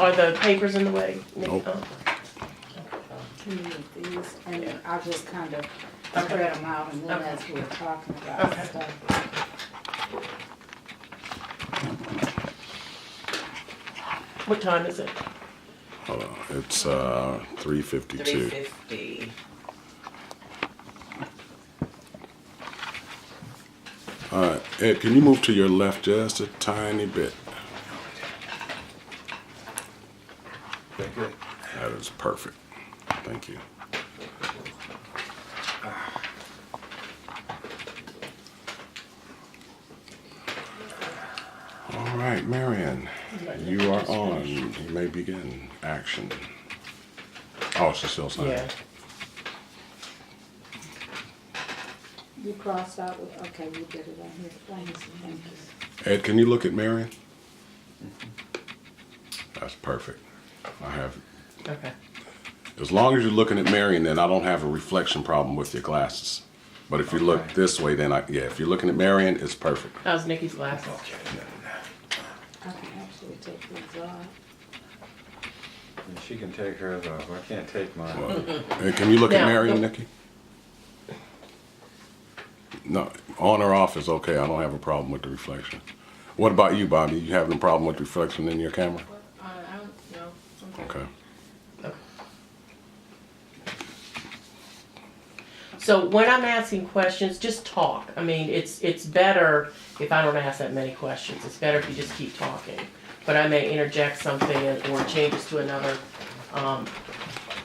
Are the papers in the way, Nikki? Nope. Oh. Can you make these, and Yeah. I'll just kind of Okay. spread them out, and then Okay. as we're talking about Okay. stuff. What time is it? Hold on. It's 3:52. 350. All right, Ed, can you move to your left just a tiny bit? Thank you. That is perfect. Thank you. All right, Marion, you are on. You may begin action. Oh, she's still signing. Yeah. You crossed out, okay, you did it on here, thank you. Ed, can you look at Marion? That's perfect. I have. Okay. As long as you're looking at Marion, then I don't have a reflection problem with your glasses. But if you look Okay. this way, then yeah, if you're looking at Marion, it's perfect. How's Nikki's glasses? I can actually take these off. And she can take hers off. I can't take mine. Hey, can you look at Now, Marion, the- Nikki? No, on or off is okay. I don't have a problem with the reflection. What about you, Bobby? You having a problem with reflection in your camera? I don't know. Okay. So when I'm asking questions, just talk. I mean, it's better if I don't ask that many questions. It's better if you just keep talking. But I may interject something or change us to another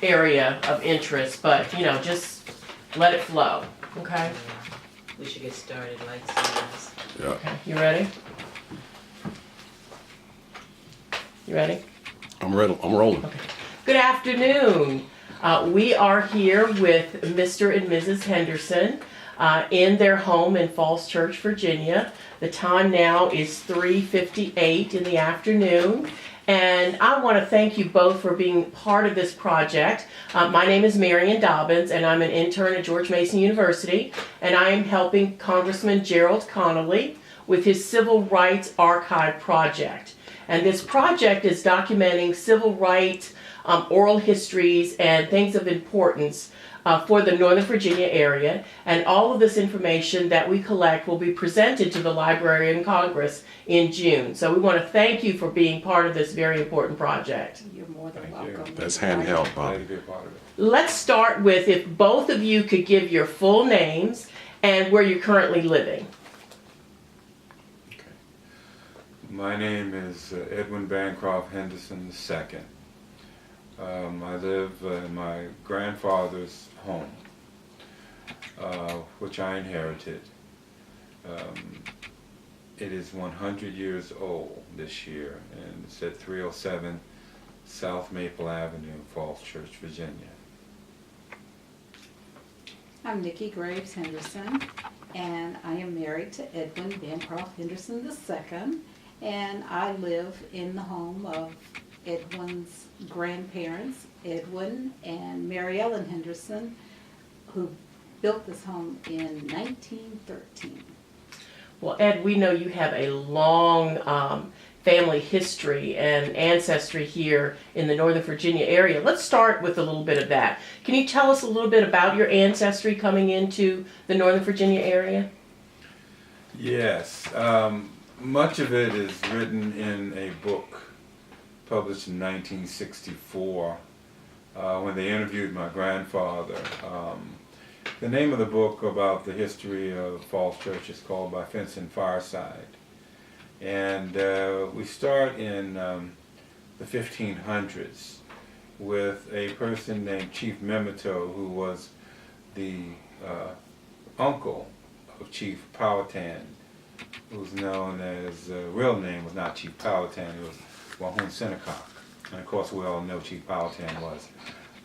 area of interest. But you know, just let it flow. Okay. We should get started like this. Yeah. Okay. You ready? You ready? I'm ready. I'm rolling. Okay. Good afternoon. We are here with Mr. and Mrs. Henderson in their home in Falls Church, Virginia. The time now is 3:58 in the afternoon. And I want to thank you both for being part of this project. My name is Marion Dobbins, and I'm an intern at George Mason University. And I am helping Congressman Gerald Connolly with his Civil Rights Archive project. And this project is documenting civil rights, oral histories, and things of importance for the Northern Virginia area. And all of this information that we collect will be presented to the Library of Congress in June. So we want to thank you for being part of this very important project. You're more than Thank you. welcome. That's handheld, Glad Bobby. to be a part of it. Let's start with if both of you could give your full names and where you're currently living. Okay. My name is Edwin Bancroft Henderson II. I live in my grandfather's home, which I inherited. It is 100 years old this year, and it's at 307 South Maple Avenue, Falls Church, Virginia. I'm Nikki Graves Henderson, and I am married to Edwin Bancroft Henderson II, and I live in the home of Edwin's grandparents, Edwin and Mary Ellen Henderson, who built this home in 1913. Well, Ed, we know you have a long family history and ancestry here in the Northern Virginia area. Let's start with a little bit of that. Can you tell us a little bit about your ancestry coming into the Northern Virginia area? Yes, much of it is written in a book published in 1964 when they interviewed my grandfather. The name of the book about the history of Falls Church is called By Fence and Fireside. And we start in the 1500s with a person named Chief Memento, who was the uncle of Chief Powhatan, who's known as, real name was not Chief Powhatan, it was Wahun Senecock. And of course we all know Chief Powhatan was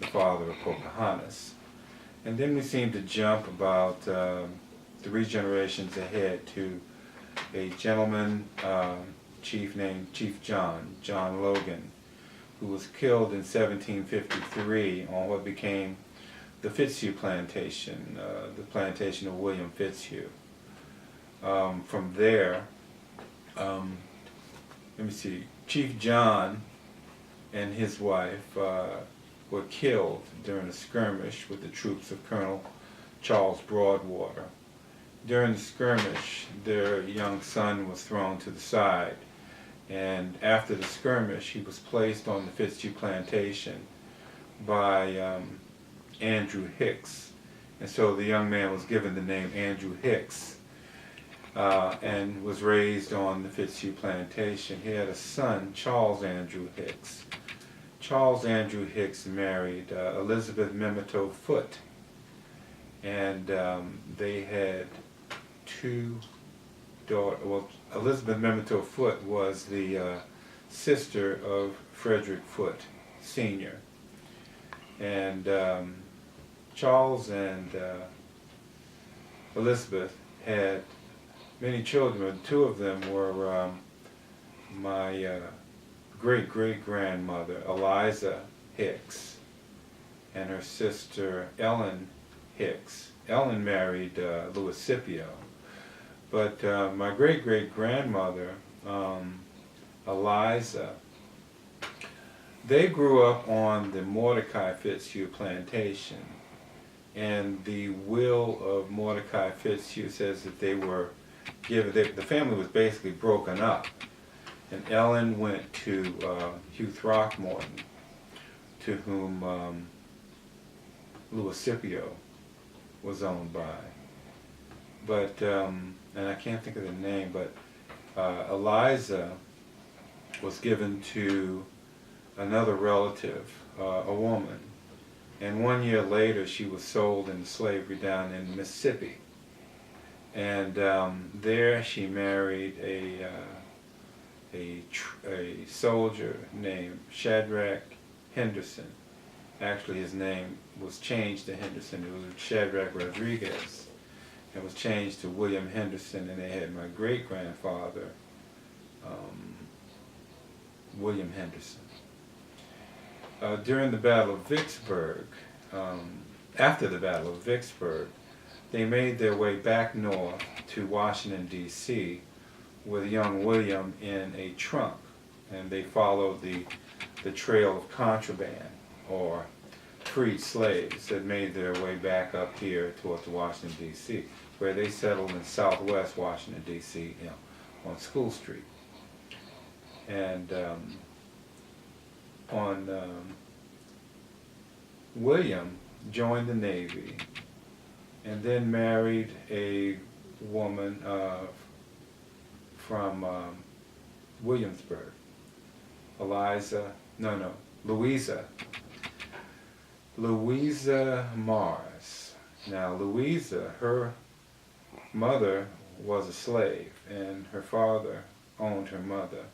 the father of Pocahontas. And then we seem to jump about 3 generations ahead to a gentleman, chief named Chief John Logan, who was killed in 1753 on what became the Fitzhugh Plantation, the plantation of William Fitzhugh. From there, let me see, Chief John and his wife were killed during a skirmish with the troops of Colonel Charles Broadwater. During the skirmish, their young son was thrown to the side, and after the skirmish, he was placed on the Fitzhugh plantation by Andrew Hicks. And so the young man was given the name Andrew Hicks and was raised on the Fitzhugh plantation. He had a son, Charles Andrew Hicks. Charles Andrew Hicks married Elizabeth Memento Foote, and they had two daughters. Well, Elizabeth Memento Foote was the sister of Frederick Foote Sr. And Charles and Elizabeth had many children. Two of them were my great-great-grandmother, Eliza Hicks, and her sister, Ellen Hicks. Ellen married Louis Scipio. But my great-great-grandmother, Eliza, they grew up on the Mordecai Fitzhugh plantation. And the will of Mordecai Fitzhugh says that they were given, the family was basically broken up. And Ellen went to Hugh Throckmorton, to whom Louis Scipio was owned by. But, and I can't think of the name, but Eliza was given to another relative, a woman. And 1 year later, she was sold into slavery down in Mississippi. And there she married a soldier named Shadrach Henderson. Actually, his name was changed to Henderson. It was Shadrach Rodriguez. It was changed to William Henderson, and they had my great-grandfather, William Henderson. During the Battle of Vicksburg, after the Battle of Vicksburg, they made their way back north to Washington, D.C. with young William in a trunk, and they followed the trail of contraband, or freed slaves that made their way back up here towards Washington, D.C., where they settled in southwest Washington, D.C., on School Street. And William joined the Navy and then married a woman from Williamsburg, Louisa Mars. Now Louisa, her mother was a slave, and her father owned her mother.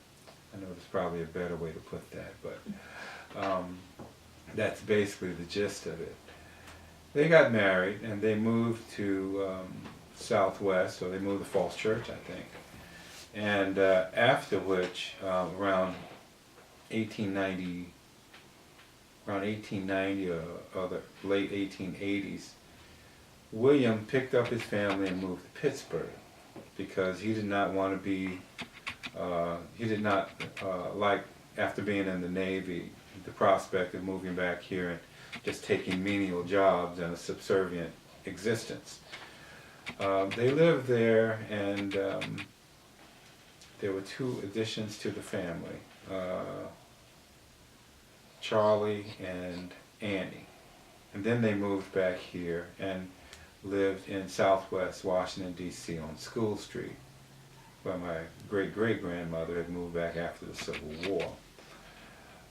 I know there's probably a better way to put that, but that's basically the gist of it. They got married and they moved to Southwest, or they moved to Falls Church, I think. And after which, around 1890 or the late 1880s, William picked up his family and moved to Pittsburgh because he did not want to be, he did not like, after being in the Navy, the prospect of moving back here and just taking menial jobs and a subservient existence. They lived there, and there were two additions to the family, Charlie and Annie. And then they moved back here and lived in southwest Washington, D.C. on School Street, where my great-great-grandmother had moved back after the Civil War.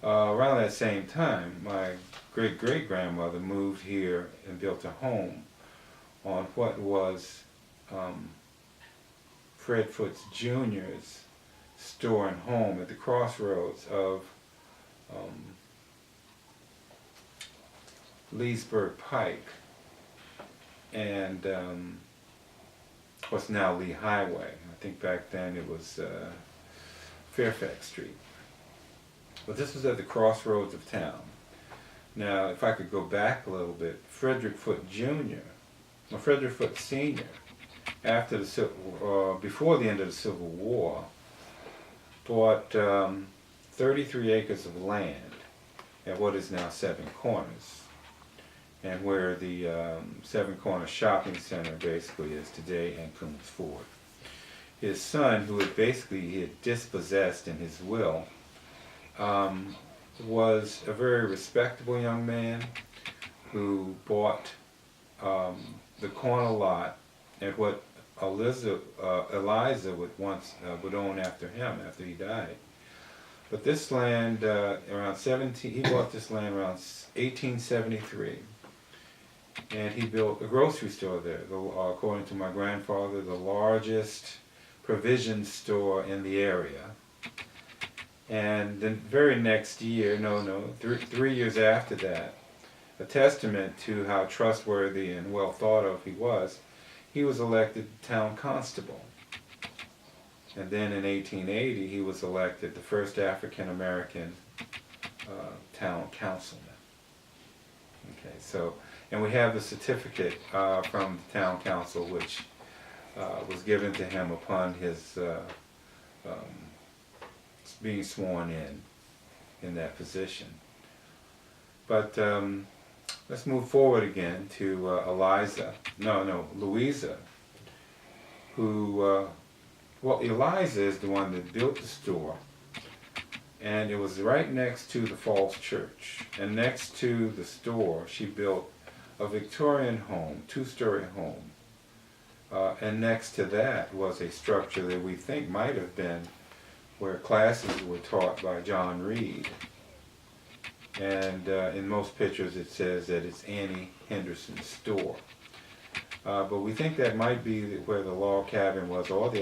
Around that same time, my great-great-grandmother moved here and built a home on what was Fred Foote Jr.'s store and home at the crossroads of Leesburg Pike and what's now Lee Highway. I think back then it was Fairfax Street. But this was at the crossroads of town. Now, if I could go back a little bit, Frederick Foote Jr., or Frederick Foote Sr., after the before the end of the Civil War, bought 33 acres of land at what is now Seven Corners, and where the Seven Corners Shopping Center basically is today, and Coombs Ford. His son, who had he had dispossessed in his will, was a very respectable young man who bought the corner lot at what Eliza would own after him, after he died. But this land, he bought this land around 1873, and he built a grocery store there. According to my grandfather, the largest provision store in the area. And the very next year, three years after that, a testament to how trustworthy and well thought of he was elected town constable. And then in 1880, he was elected the first African American town councilman. Okay, so, and we have the certificate from the town council, which was given to him upon his being sworn in that position. But let's move forward again to Louisa, who, Eliza is the one that built the store, and it was right next to the Falls Church. And next to the store, she built a Victorian home, two-story home. And next to that was a structure that we think might have been where classes were taught by John Reed. And in most pictures it says that it's Annie Henderson's store. But we think that might be where the log cabin was, or the